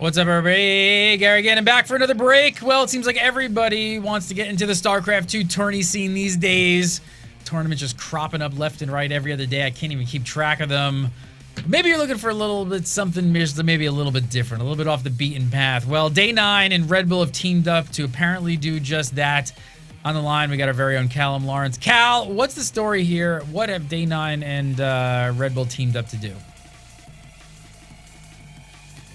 What's up, everybody? Gary again, and back for another break. Well, it seems like everybody wants to get into the StarCraft 2 tourney scene these days. Tournaments just cropping up left and right every other day. I can't even keep track of them. Maybe you're looking for a little bit something maybe a little bit different, a little bit off the beaten path. Well, Day 9 and Red Bull have teamed up to apparently do just that. On the line, we got our very own Callum Lawrence. Cal, what's the story here? What have Day 9 and Red Bull teamed up to do?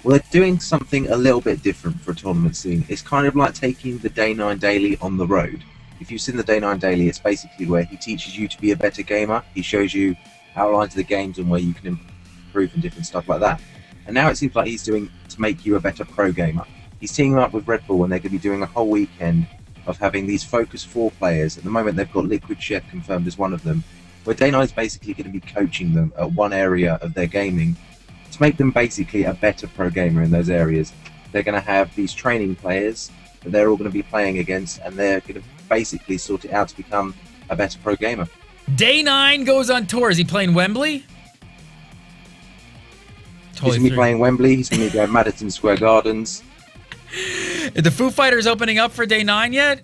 Well, they're doing something a little bit different for a tournament scene. It's kind of like taking the Day 9 Daily on the road. If you've seen the Day 9 Daily, it's basically where he teaches you to be a better gamer. He shows you outlines of the games and where you can improve and different stuff like that. And now it seems like he's doing to make you a better pro gamer. He's teaming up with Red Bull, and they're going to be doing a whole weekend of having these Focus 4 players. At the moment, they've got Liquid Chef confirmed as one of them, where Day 9 is basically going to be coaching them at one area of their gaming to make them basically a better pro gamer in those areas. They're going to have these training players that they're all going to be playing against, and they're going to basically sort it out to become a better pro gamer. Day 9 goes on tour. Is he playing Wembley? He's going to be playing Wembley. He's going to be going Madison Square Gardens. Are the Foo Fighters opening up for Day 9 yet?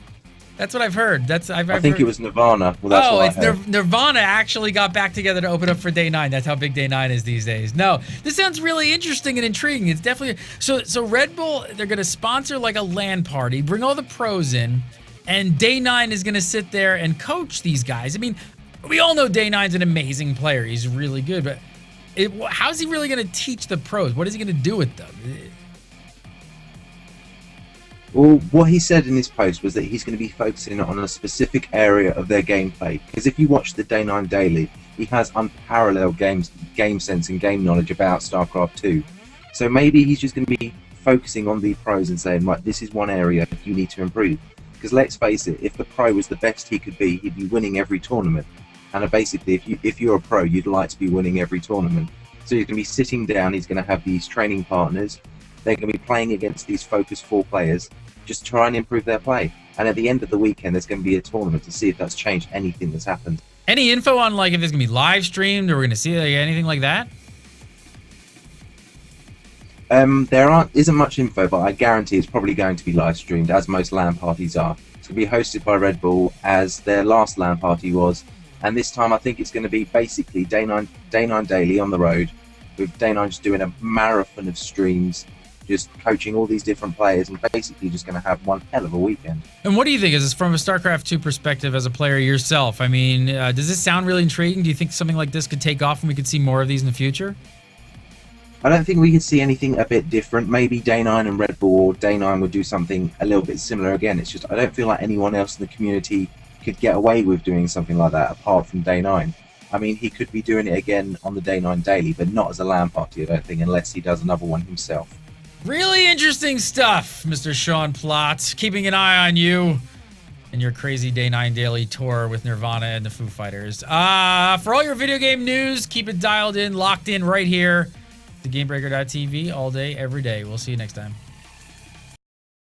That's what I've heard. I think it was Nirvana. Well, that's it's Nirvana actually got back together to open up for Day 9. That's how big Day 9 is these days. No, this sounds really interesting and intriguing. It's definitely so Red Bull, they're going to sponsor like a LAN party, bring all the pros in, and Day 9 is going to sit there and coach these guys. I mean, we all know Day 9's an amazing player. He's really good, but how's he really going to teach the pros? What is he going to do with them? Well, what he said in his post was that he's going to be focusing on a specific area of their gameplay. Because if you watch the Day 9 Daily, he has unparalleled game sense and game knowledge about StarCraft 2. So maybe he's just going to be focusing on the pros and saying, right, this is one area you need to improve. Because let's face it, if the pro was the best he could be, he'd be winning every tournament. And basically, if you're a pro, you'd like to be winning every tournament. So he's going to be sitting down, he's going to have these training partners. They're going to be playing against these Focus 4 players, just try and improve their play. And at the end of the weekend, there's going to be a tournament to see if that's changed anything that's happened. Any info on like if there's going to be live streamed or we're going to see like, anything like that? There isn't much info, but I guarantee it's probably going to be live streamed, as most LAN parties are. It's going to be hosted by Red Bull, as their last LAN party was. And this time, I think it's going to be basically Day 9 Daily on the road, with Day 9 just doing a marathon of streams, just coaching all these different players, and basically just going to have one hell of a weekend. And what do you think? Is this from a StarCraft 2 perspective as a player yourself? I mean, does this sound really intriguing? Do you think something like this could take off and we could see more of these in the future? I don't think we could see anything a bit different. Maybe Day 9 and Red Bull, or Day 9 would do something a little bit similar again. It's just I don't feel like anyone else in the community could get away with doing something like that apart from Day 9. I mean, he could be doing it again on the Day 9 Daily, but not as a LAN party, I don't think, unless he does another one himself. Really interesting stuff, Mr. Sean Plott. Keeping an eye on you and your crazy Day 9 Daily tour with Nirvana and the Foo Fighters. For all your video game news, keep it dialed in, locked in right here. TheGamebreaker.tv all day, every day. We'll see you next time.